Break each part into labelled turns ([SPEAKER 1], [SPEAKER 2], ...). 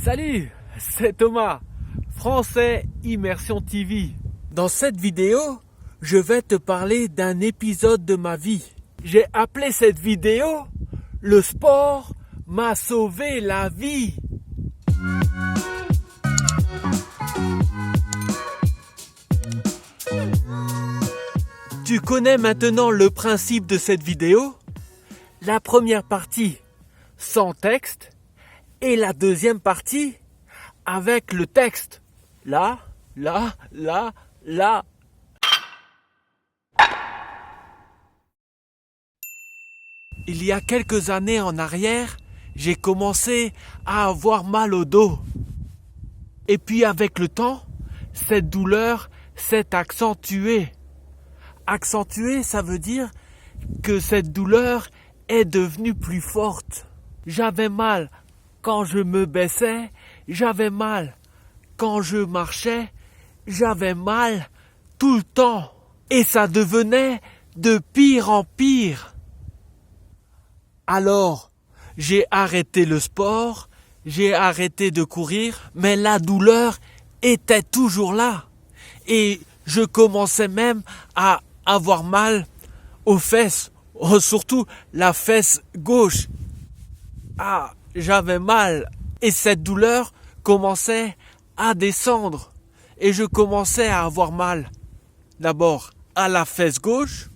[SPEAKER 1] Salut, c'est Thomas, Français Immersion TV. Dans cette vidéo, je vais te parler d'un épisode de ma vie. J'ai appelé cette vidéo « Le sport m'a sauvé la vie ». Tu connais maintenant le principe de cette vidéo? La première partie sans texte et la deuxième partie avec le texte. Là. Il y a quelques années en arrière, j'ai commencé à avoir mal au dos. Et puis avec le temps, cette douleur s'est accentuée. Accentuée, ça veut dire que cette douleur est devenue plus forte. J'avais mal quand je me baissais, j'avais mal quand je marchais, j'avais mal tout le temps. Et ça devenait de pire en pire. Alors, j'ai arrêté le sport, j'ai arrêté de courir, mais la douleur était toujours là. Et je commençais même à avoir mal aux fesses, surtout la fesse gauche. Ah, j'avais mal. Et cette douleur commençait à descendre. Et je commençais à avoir mal. D'abord à la fesse gauche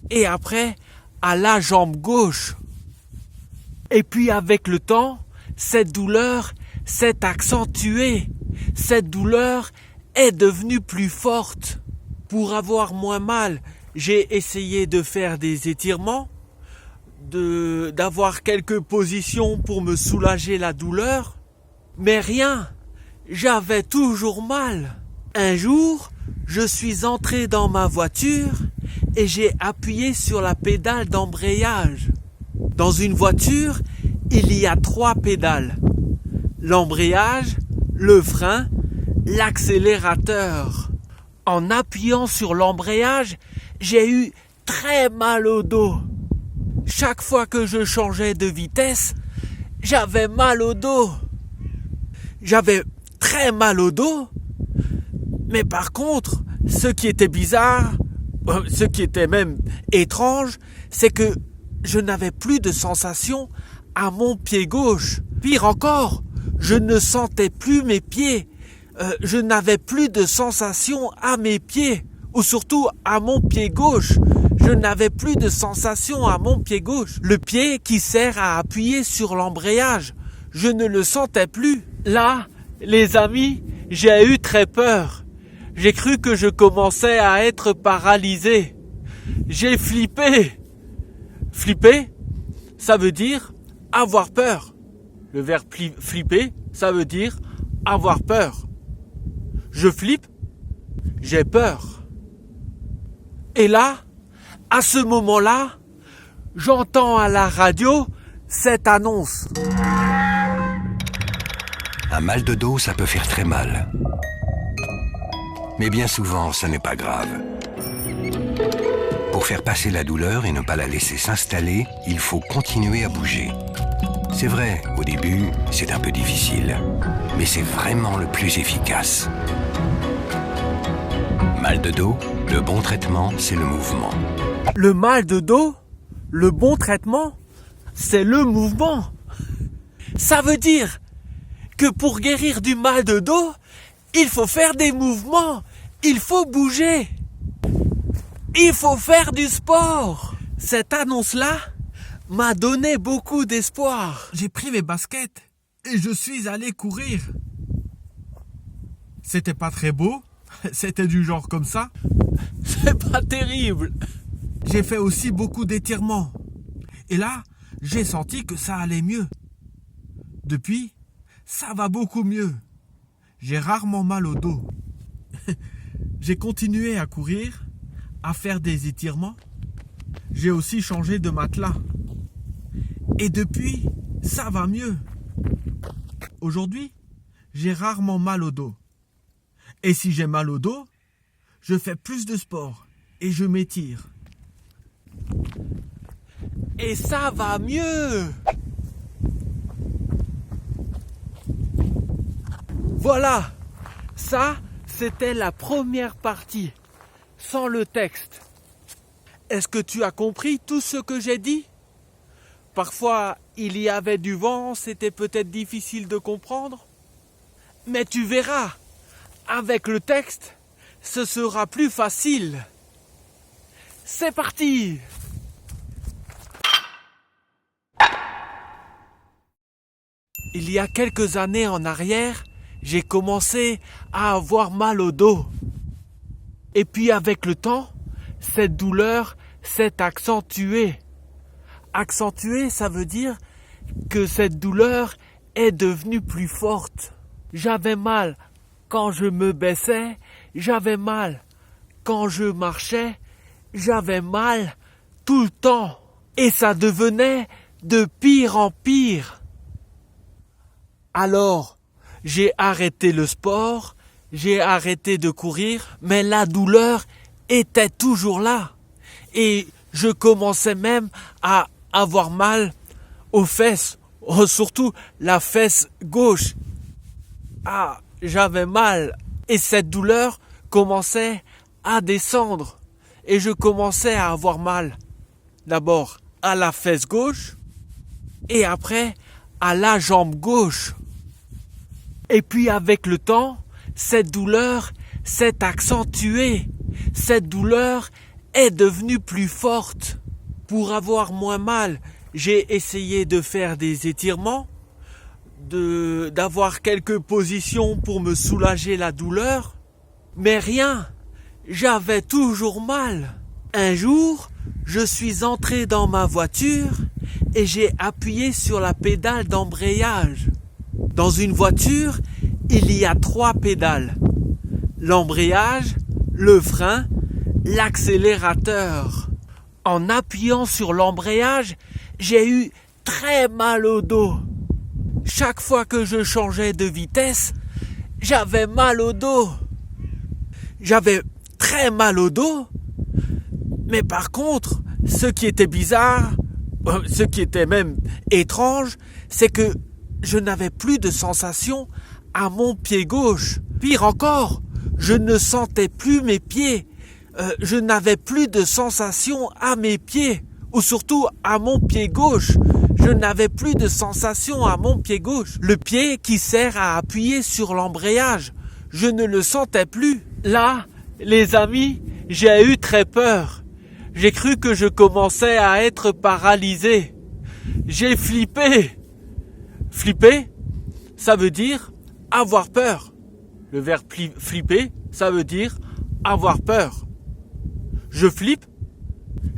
[SPEAKER 1] et après à la jambe gauche. Et puis avec le temps, cette douleur s'est accentuée. Cette douleur est devenue plus forte. Pour avoir moins mal, j'ai essayé de faire des étirements, d'avoir quelques positions pour me soulager la douleur, mais rien, j'avais toujours mal. Un jour, je suis entré dans ma voiture et j'ai appuyé sur la pédale d'embrayage. Dans une voiture, il y a 3 pédales. L'embrayage, le frein, l'accélérateur. En appuyant sur l'embrayage, j'ai eu très mal au dos. Chaque fois que je changeais de vitesse, j'avais mal au dos. J'avais très mal au dos. Mais par contre, ce qui était bizarre, ce qui était même étrange, c'est que je n'avais plus de sensation à mon pied gauche. Pire encore, je ne sentais plus mes pieds. Je n'avais plus de sensation à mes pieds, ou surtout à mon pied gauche. Je n'avais plus de sensation à mon pied gauche. Le pied qui sert à appuyer sur l'embrayage, je ne le sentais plus. Là, les amis, j'ai eu très peur. J'ai cru que je commençais à être paralysé. J'ai flippé. Flipper, ça veut dire avoir peur. Le verbe flipper, ça veut dire avoir peur. Je flippe, j'ai peur. Et là, à ce moment-là, j'entends à la radio cette annonce.
[SPEAKER 2] Un mal de dos, ça peut faire très mal. Mais bien souvent, ça n'est pas grave. Pour faire passer la douleur et ne pas la laisser s'installer, il faut continuer à bouger. C'est vrai, au début, c'est un peu difficile, mais c'est vraiment le plus efficace. Mal de dos, le bon traitement, c'est le mouvement.
[SPEAKER 1] Le mal de dos, le bon traitement, c'est le mouvement. Ça veut dire que pour guérir du mal de dos, il faut faire des mouvements, il faut bouger, il faut faire du sport. Cette annonce-là m'a donné beaucoup d'espoir. J'ai pris mes baskets et je suis allé courir. C'était pas très beau, c'était du genre comme ça. C'est pas terrible. J'ai fait aussi beaucoup d'étirements. Et là, j'ai senti que ça allait mieux. Depuis, ça va beaucoup mieux. J'ai rarement mal au dos. J'ai continué à courir, à faire des étirements. J'ai aussi changé de matelas. Et depuis, ça va mieux. Aujourd'hui, j'ai rarement mal au dos. Et si j'ai mal au dos, je fais plus de sport et je m'étire. Et ça va mieux. Voilà, ça, c'était la première partie, sans le texte. Est-ce que tu as compris tout ce que j'ai dit ? Parfois, il y avait du vent, c'était peut-être difficile de comprendre. Mais tu verras, avec le texte, ce sera plus facile. C'est parti ! Il y a quelques années en arrière, j'ai commencé à avoir mal au dos. Et puis avec le temps, cette douleur s'est accentuée. Accentuée, ça veut dire que cette douleur est devenue plus forte. J'avais mal quand je me baissais, j'avais mal quand je marchais, j'avais mal tout le temps. Et ça devenait de pire en pire. Alors, j'ai arrêté le sport, j'ai arrêté de courir, mais la douleur était toujours là. Et je commençais même à avoir mal aux fesses, surtout la fesse gauche. Ah, j'avais mal. Et cette douleur commençait à descendre. Et je commençais à avoir mal. D'abord à la fesse gauche et après à la jambe gauche. Et puis avec le temps, cette douleur s'est accentuée. Cette douleur est devenue plus forte. Pour avoir moins mal, j'ai essayé de faire des étirements, d'avoir quelques positions pour me soulager la douleur. Mais rien, j'avais toujours mal. Un jour, je suis entré dans ma voiture et j'ai appuyé sur la pédale d'embrayage. Dans une voiture, il y a 3 pédales. L'embrayage, le frein, l'accélérateur. En appuyant sur l'embrayage, j'ai eu très mal au dos. Chaque fois que je changeais de vitesse, j'avais mal au dos. J'avais très mal au dos. Mais par contre, ce qui était bizarre, ce qui était même étrange, c'est que je n'avais plus de sensation à mon pied gauche. Pire encore, je ne sentais plus mes pieds. Je n'avais plus de sensation à mes pieds, ou surtout à mon pied gauche. Je n'avais plus de sensation à mon pied gauche. Le pied qui sert à appuyer sur l'embrayage. Je ne le sentais plus. Là, les amis, j'ai eu très peur. J'ai cru que je commençais à être paralysé. J'ai flippé. Flipper, ça veut dire avoir peur. Le verbe flipper, ça veut dire avoir peur. Je flippe,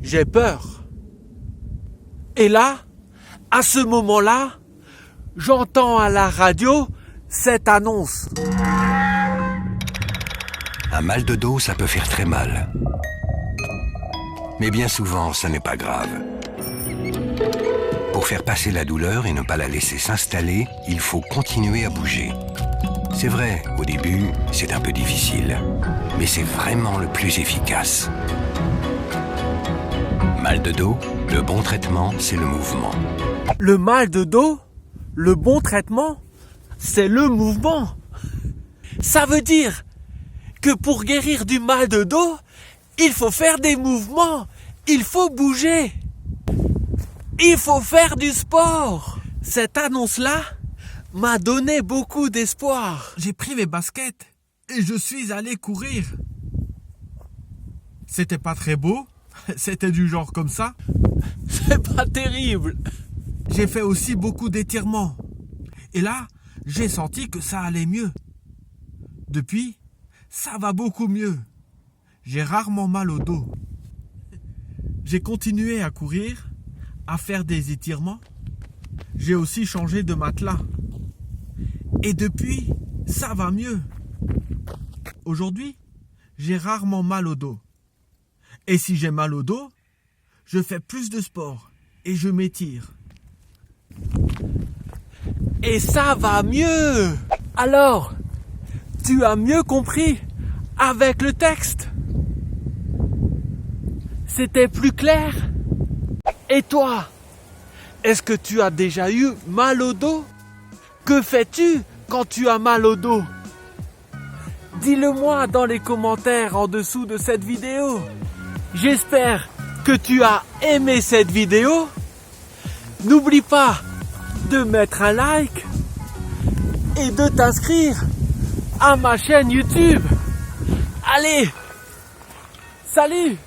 [SPEAKER 1] j'ai peur. Et là, à ce moment-là, j'entends à la radio cette annonce.
[SPEAKER 2] Un mal de dos, ça peut faire très mal. Mais bien souvent, ça n'est pas grave. Pour faire passer la douleur et ne pas la laisser s'installer, il faut continuer à bouger. C'est vrai, au début, c'est un peu difficile, mais c'est vraiment le plus efficace. Mal de dos, le bon traitement, c'est le mouvement.
[SPEAKER 1] Le mal de dos, le bon traitement, c'est le mouvement. Ça veut dire que pour guérir du mal de dos, il faut faire des mouvements, il faut bouger, il faut faire du sport. Cette annonce-là m'a donné beaucoup d'espoir. J'ai pris mes baskets et je suis allé courir. C'était pas très beau, c'était du genre comme ça. C'est pas terrible. J'ai fait aussi beaucoup d'étirements. Et là, j'ai senti que ça allait mieux. Depuis, ça va beaucoup mieux. J'ai rarement mal au dos. J'ai continué à courir, à faire des étirements. J'ai aussi changé de matelas. Et depuis, ça va mieux. Aujourd'hui, j'ai rarement mal au dos. Et si j'ai mal au dos, je fais plus de sport et je m'étire. Et ça va mieux. Alors, tu as mieux compris avec le texte? C'était plus clair? Et toi, est-ce que tu as déjà eu mal au dos? Que fais-tu quand tu as mal au dos? Dis-le-moi dans les commentaires en dessous de cette vidéo. J'espère que tu as aimé cette vidéo. N'oublie pas de mettre un like et de t'inscrire à ma chaîne YouTube. Allez, salut!